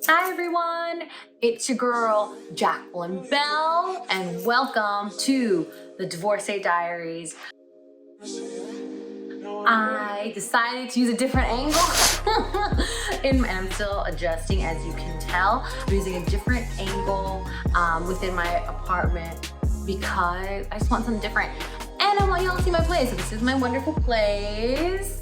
Hi everyone, it's your girl Jacqueline Bell and welcome to the Divorcee Diaries. I decided to use a different angle and I'm still adjusting, as you can tell. I'm using a different angle within my apartment because I just want something different and I want y'all to see my place. So this is my wonderful place.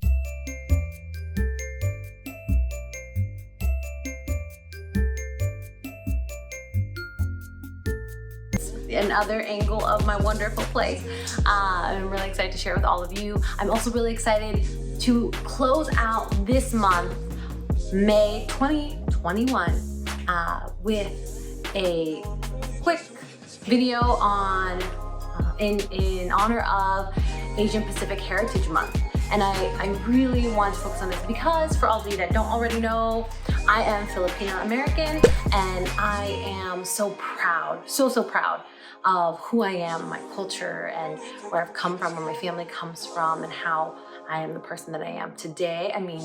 Another angle of my wonderful place. I'm really excited to share with all of you. I'm also really excited to close out this month, May 2021, with a quick video on in honor of Asian Pacific Heritage Month. And I really want to focus on this because, for all of you that don't already know, I am Filipino American and I am so proud, so proud of who I am, my culture, and where I've come from, where my family comes from, and how I am the person that I am today. I mean,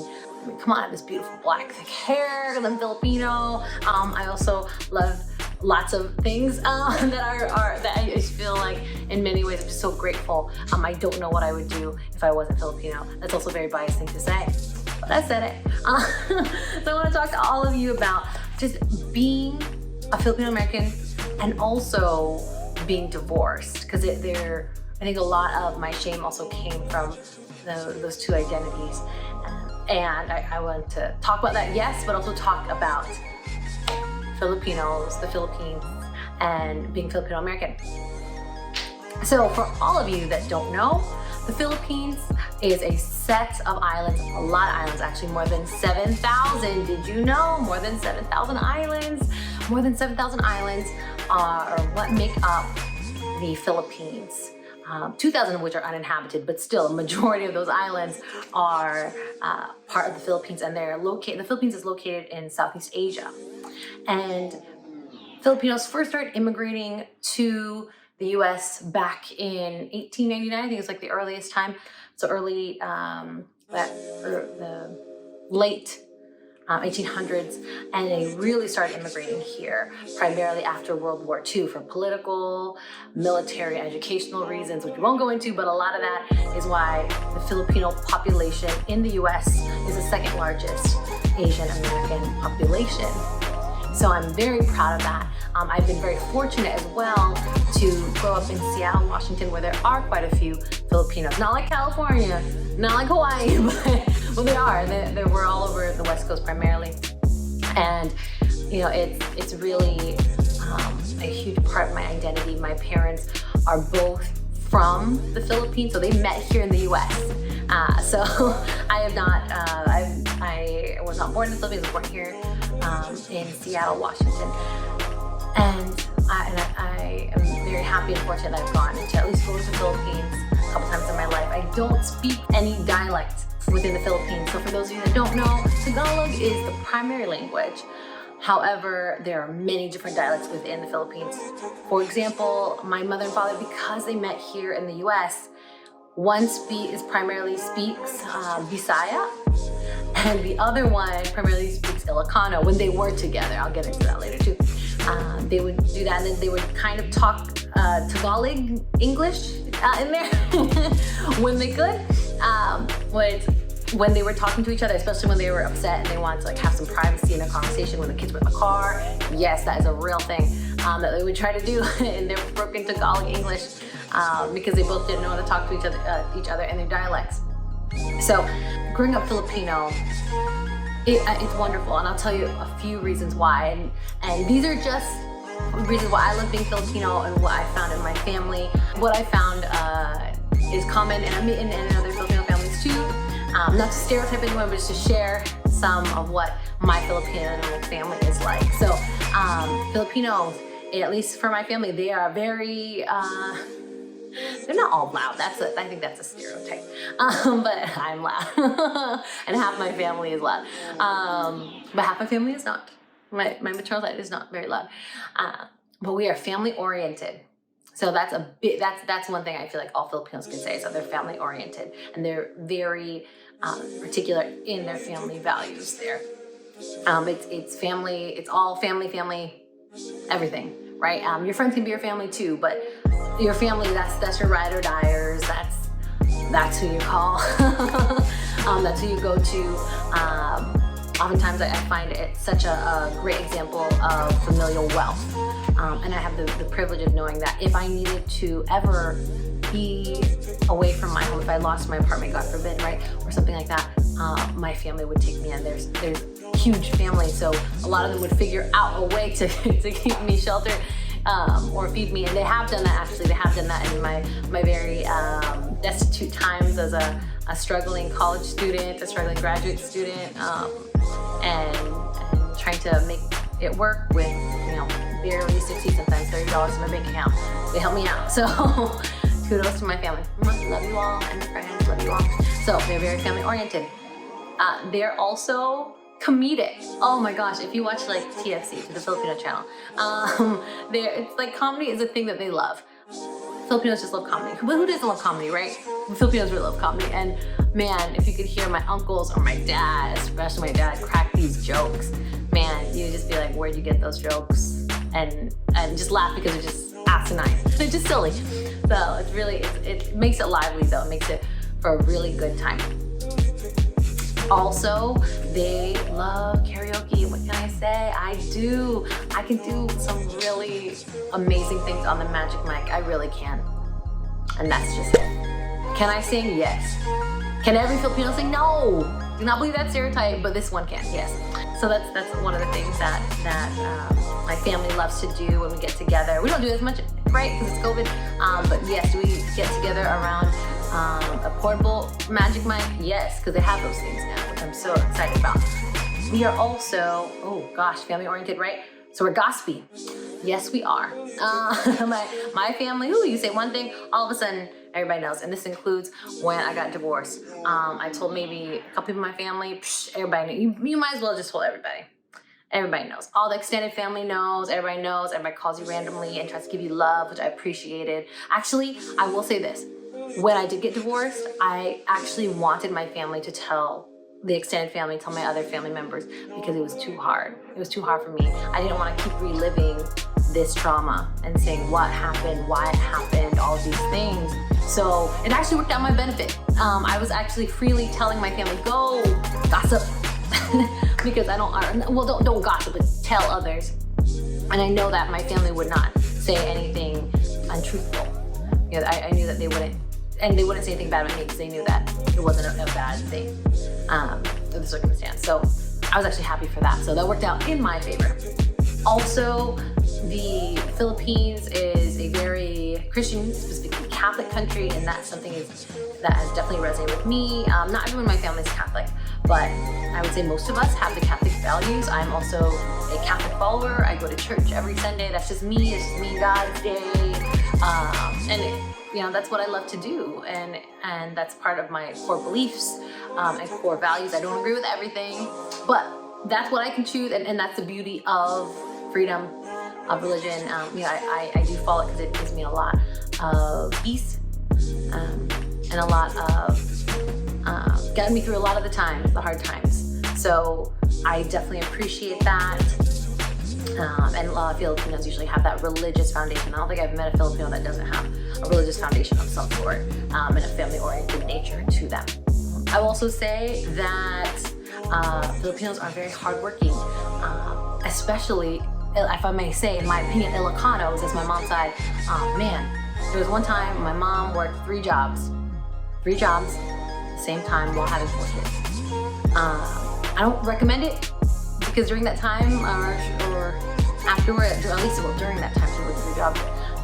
come on, I have this beautiful black thick hair because I'm Filipino. I also love lots of things that I just feel like in many ways I'm just so grateful. I don't know what I would do if I wasn't Filipino. That's also a very biased thing to say, but I said it. So I want to talk to all of you about just being a Filipino American and also being divorced, because I think a lot of my shame also came from those two identities. And I want to talk about that, yes, but also talk about Filipinos, the Philippines, and being Filipino American. So for all of you that don't know, the Philippines is a set of islands, a lot of islands, actually more than 7,000. Did you know? More than 7,000 islands. More than 7,000 islands are what make up the Philippines. 2,000 of which are uninhabited, but still a majority of those islands are part of the Philippines, and the Philippines is located in Southeast Asia. And Filipinos first started immigrating to the US back in 1899. I think it's like the earliest time. So the late 1800s, and they really started immigrating here primarily after World War II for political, military, and educational reasons, which we won't go into, but a lot of that is why the Filipino population in the US is the second largest Asian American population. So I'm very proud of that. I've been very fortunate as well to grow up in Seattle, Washington, where there are quite a few Filipinos. Not like California, not like Hawaii, but well, they are. We're all over the West Coast primarily. And you know, it's really a huge part of my identity. My parents are both from the Philippines, so they met here in the US. So I have not, I was not born in the Philippines, I was born here in Seattle, Washington. And I am very happy and fortunate that I've gotten to at least go to the Philippines a couple times in my life. I don't speak any dialect within the Philippines. So for those of you that don't know, Tagalog is the primary language. However, there are many different dialects within the Philippines. For example, my mother and father, because they met here in the US, one primarily speaks Bisaya, and the other one primarily speaks Ilocano when they were together. I'll get into that later too. They would do that, and then they would kind of talk Tagalog English in there when they could. When they were talking to each other, especially when they were upset and they wanted to like have some privacy in their conversation when the kids were in the car. Yes, that is a real thing that they would try to do in their broken Tagalog English because they both didn't know how to talk to each other in their dialects. So growing up Filipino, it's wonderful, and I'll tell you a few reasons why. And these are just reasons why I love being Filipino and what I found in my family. What I found is common in other Filipino families too. Not to stereotype anyone, but just to share some of what my Filipino family is like. So Filipinos, at least for my family, they are very, they're not all loud. I think that's a stereotype. But I'm loud. And half my family is loud. But half my family is not. My maternal side is not very loud. But we are family oriented. So that's one thing I feel like all Filipinos can say, is that they're family oriented and they're very particular in their family values there. It's family, it's all family, everything, right? Your friends can be your family too, but your family, that's your ride or diers, that's who you call, that's who you go to. Oftentimes I find it such a great example of familial wealth. And I have the privilege of knowing that if I needed to ever be away from my home, if I lost my apartment, God forbid, right, or something like that, my family would take me in. There's huge family, so a lot of them would figure out a way to keep me sheltered or feed me, and they have done that. Actually, they have done that in my very destitute times as a struggling college student, a struggling graduate student, and trying to make it work with, barely 60, sometimes $30 in my bank account. They help me out. So kudos to my family. Love you all, and friends, love you all. So they're very family oriented. They're also comedic. Oh my gosh, if you watch like TFC, to the Filipino channel, it's like comedy is a thing that they love. Filipinos just love comedy. Who doesn't love comedy, right? Filipinos really love comedy. And man, if you could hear my uncles or my dad, especially my dad, crack these jokes, man, you'd just be like, where'd you get those jokes? And just laugh because they're just asinine. They're just silly. So it's really, it makes it lively though. It makes it for a really good time. Also, they love karaoke. What can I say? I can do some really amazing things on the Magic Mic. I really can. And that's just it. Can I sing? Yes. Can every Filipino sing? No. Do not believe that stereotype, but this one can, yes. So that's one of the things that my family loves to do when we get together. We don't do it as much, right, because it's COVID. But yes, we get together around a portable Magic Mic? Yes, because they have those things now, which I'm so excited about. We are also, oh gosh, family oriented, right? So we're gossipy. Yes, we are. My family, you say one thing, all of a sudden everybody knows. And this includes when I got divorced. I told maybe a couple people in my family, everybody knew. You might as well just tell everybody. Everybody knows. All the extended family knows. Everybody knows. Everybody calls you randomly and tries to give you love, which I appreciated. Actually, I will say this. When I did get divorced, I actually wanted my family to tell the extended family, tell my other family members, because it was too hard. It was too hard for me. I didn't want to keep reliving this trauma and saying what happened, why it happened, all of these things. So it actually worked out my benefit. I was actually freely telling my family, go gossip, because I don't gossip, but tell others. And I know that my family would not say anything untruthful. I knew that they wouldn't. And they wouldn't say anything bad about me because they knew that it wasn't a bad thing, the circumstance. So I was actually happy for that. So that worked out in my favor. Also, the Philippines is a very Christian, specifically Catholic country, and that's something that has definitely resonated with me. Not everyone in my family is Catholic, but I would say most of us have the Catholic values. I'm also a Catholic follower. I go to church every Sunday. That's just me. It's just me, God's day. That's what I love to do, and that's part of my core beliefs and core values. I don't agree with everything, but that's what I can choose, and that's the beauty of freedom of religion. I do follow it because it gives me a lot of peace and a lot of gotten me through a lot of the hard times. So I definitely appreciate that. And a lot of Filipinos usually have that religious foundation. I don't think I've met a Filipino that doesn't have a religious foundation of some sort and a family-oriented nature to them. I will also say that Filipinos are very hardworking, especially, if I may say, in my opinion, Ilocanos, as my mom's side. There was one time my mom worked 3 jobs at the same time while having 4 kids. I don't recommend it, because during that time, or afterward, at least during that time, she worked 3 jobs.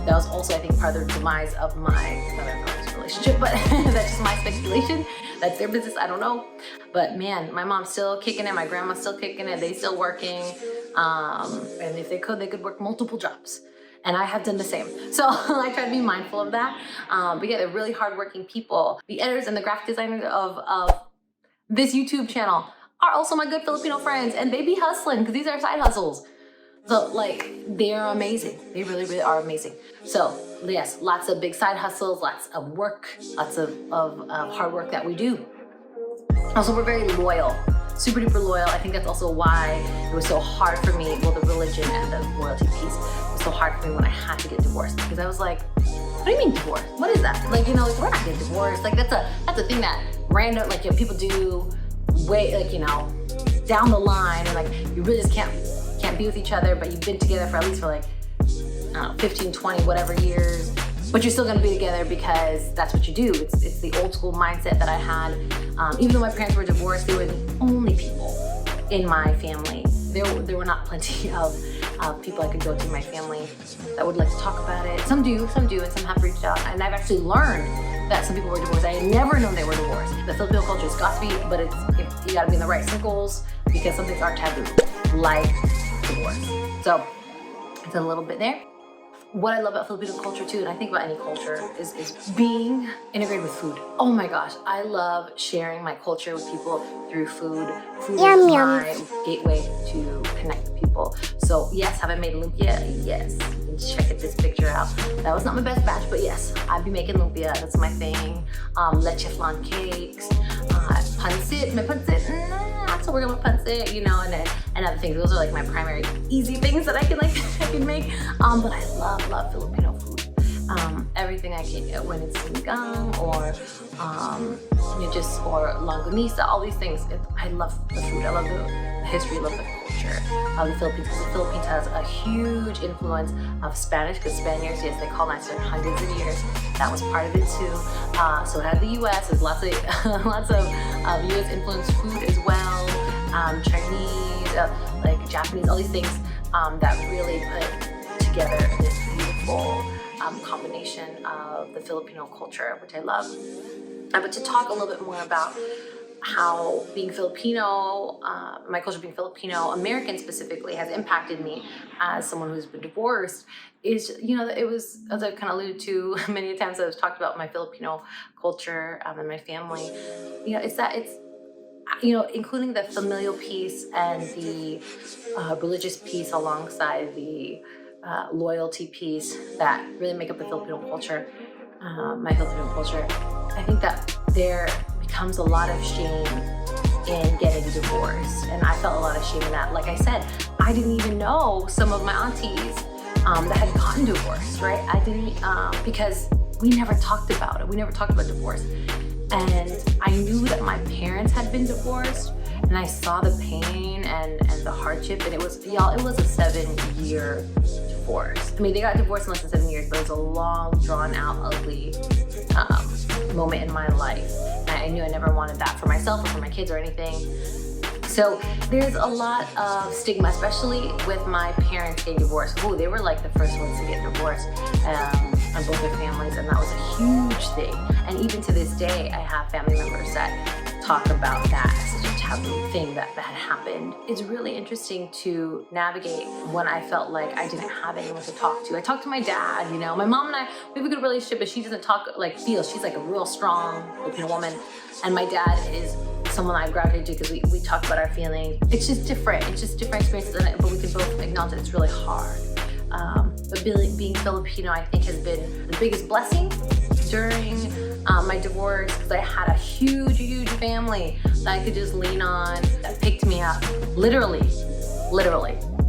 That was also, I think, part of the demise of my mother-father's relationship, but that's just my speculation. That's their business, I don't know. But man, my mom's still kicking it, my grandma's still kicking it, they still working. And if they could work multiple jobs. And I have done the same. So I try to be mindful of that. But yeah, they're really hardworking people. The editors and the graphic designers of this YouTube channel are also my good Filipino friends, and they be hustling because these are side hustles. So they are amazing. They really, really are amazing. So yes, lots of big side hustles, lots of work, lots of hard work that we do. Also, we're very loyal. super duper loyal. I think that's also why it was so hard for me, well, the religion and the loyalty piece was so hard for me when I had to get divorced, because I was like, what do you mean divorce? What is that? Like, you know, like, we're not getting divorced. Like, that's a thing that random, like, you know, people do way, like, you know, down the line, and like, you really just can't be with each other, but you've been together for at least for like, I don't know, 15, 20, whatever years, but you're still gonna be together because that's what you do. It's the old school mindset that I had. Even though my parents were divorced, they were the only people in my family. There were not plenty of people I could go to in my family that would like to talk about it. Some do, and some have reached out. And I've actually learned that some people were divorced. I had never known they were divorced. The Filipino culture is gossipy, but you gotta be in the right circles, because some things are taboo, like divorce. So it's a little bit there. What I love about Filipino culture too, and I think about any culture, is being integrated with food. Oh my gosh, I love sharing my culture with people through food. Food is my gateway to connect with people. So yes, have I made lumpia? Yes. Check this picture out. That was not my best batch, but yes, I'd be making lumpia. That's my thing. Leche flan cakes, pancit. My pancit, not so working with pancit, you know, and other things. Those are like my primary easy things that I can make. But I love Filipino food. Everything I can get, when it's sinigang or or longanisa, all these things. I love the food. I love the history, I love the culture of the Philippines, because the Philippines has a huge influence of Spanish, because Spaniards, yes, they colonized for hundreds of years. That was part of it too. So it had the U.S. There's lots of U.S. influenced food as well. Chinese, like Japanese, all these things that really put together this beautiful combination of the Filipino culture, which I love. But to talk a little bit more about how being Filipino, my culture being Filipino American specifically, has impacted me as someone who's been divorced, is, you know, it was, as I've kind of alluded to many times I've talked about my Filipino culture and my family, you know, it's you know, including the familial piece and the religious piece alongside the loyalty piece that really make up the Filipino culture, my Filipino culture. I think that there becomes a lot of shame in getting divorced, and I felt a lot of shame in that. Like I said, I didn't even know some of my aunties that had gotten divorced, right? I didn't, because we never talked about it. We never talked about divorce. And I knew that my parents had been divorced, and I saw the pain and the hardship, and it was a 7-year divorce. I mean, they got divorced in less than 7 years, but it was a long, drawn out, ugly moment in my life. And I knew I never wanted that for myself or for my kids or anything. So there's a lot of stigma, especially with my parents getting divorced. Oh, they were like the first ones to get divorced on both their families, and that was a huge thing. And even to this day, I have family members that talk about that as such a taboo thing that had happened. It's really interesting to navigate when I felt like I didn't have anyone to talk to. I talked to my dad, you know. My mom and I, we have a good relationship, but she doesn't talk, like, she's like a real strong Filipino woman. And my dad is someone I gravitated to because we talk about our feelings. It's just different. It's just different experiences, but we can both acknowledge that it's really hard. But being Filipino, I think, has been the biggest blessing during my divorce, because I had a huge family that I could just lean on, that picked me up. Literally.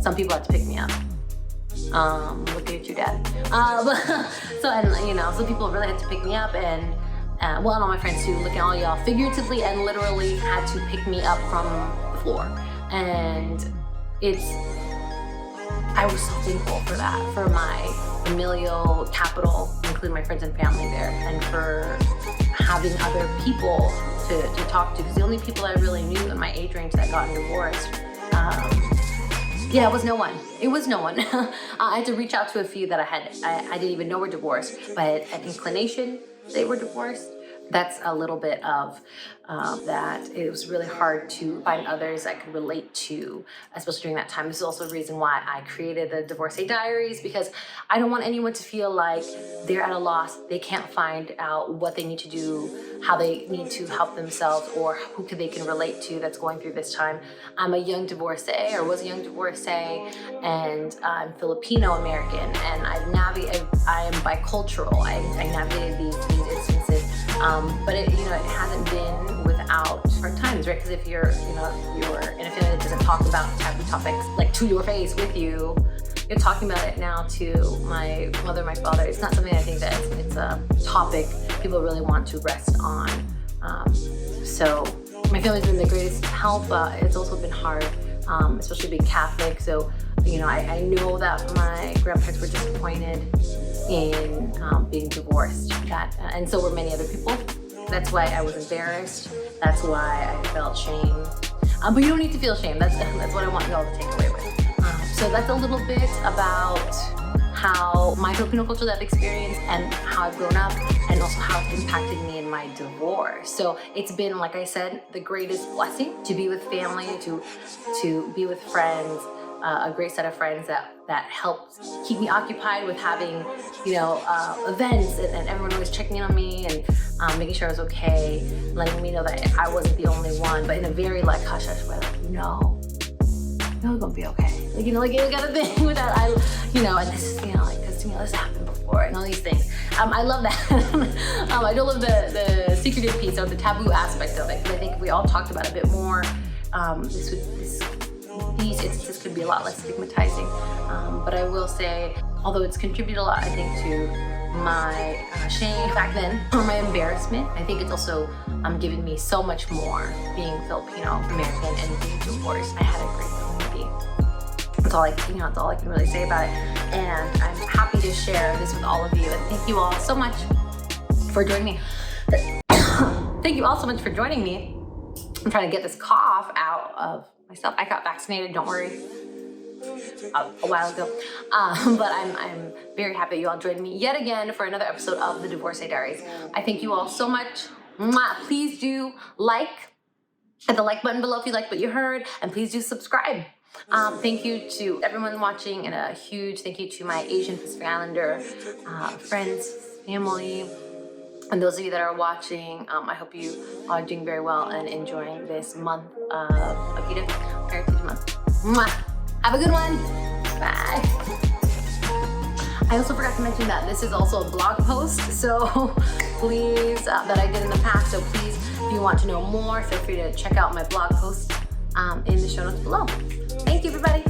Some people had to pick me up. Look at your dad. So, and you know, some people really had to pick me up, and well, and all my friends too, looking at all y'all, figuratively and literally had to pick me up from the floor. And I was so thankful for that, for my familial capital, including my friends and family there, and for having other people to talk to, because the only people I really knew in my age range that got divorced, it was no one. It was no one. I had to reach out to a few that I didn't even know were divorced, but an inclination they were divorced. That's a little bit of that. It was really hard to find others I could relate to, especially during that time. This is also the reason why I created the Divorcee Diaries, because I don't want anyone to feel like they're at a loss. They can't find out what they need to do, how they need to help themselves, or who they can relate to that's going through this time. I'm a young divorcee, or was a young divorcee, and I'm Filipino American, and I am bicultural. I navigated these instances. But it hasn't been without hard times, right? Because if you're in a family that doesn't talk about taboo topics like to your face with you, you're talking about it now to my mother, my father. It's not something I think that it's a topic people really want to rest on. So my family's been the greatest help, but it's also been hard, especially being Catholic. So, I know that my grandparents were disappointed in being divorced, and so were many other people. That's why I was embarrassed. That's why I felt shame. But you don't need to feel shame. That's what I want y'all to take away with. So that's a little bit about how my Filipino culture that I've experienced and how I've grown up, and also how it impacted me in my divorce. So it's been, like I said, the greatest blessing to be with family, to be with friends, a great set of friends that helped keep me occupied with having, events, and everyone always checking in on me and making sure I was okay, letting me know that I wasn't the only one, but in a very hush hush way, you're gonna be okay. You got a thing with that. And this, because to me, this happened before, and all these things. I love that. I do love the secretive piece or the taboo aspect of it, because I think if we all talked about it a bit more, these instances could be a lot less stigmatizing. But I will say, although it's contributed a lot, I think, to my shame back then, or my embarrassment, I think it's also given me so much more being Filipino American and being divorced. I had a great community. That's all I can really say about it. And I'm happy to share this with all of you. And thank you all so much for joining me. Thank you all so much for joining me. I'm trying to get this cough out of myself. I got vaccinated, don't worry, a while ago. But I'm very happy you all joined me yet again for another episode of the Divorcee Diaries. I thank you all so much. Mwah. Please do hit the like button below if you like what you heard, and please do subscribe. Thank you to everyone watching, and a huge thank you to my Asian Pacific Islander friends, family, and those of you that are watching. I hope you are doing very well and enjoying this month of Akita Heritage Month. Mwah. Have a good one. Bye. I also forgot to mention that this is also a blog post, so please, that I did in the past. So please, if you want to know more, feel free to check out my blog post in the show notes below. Thank you, everybody.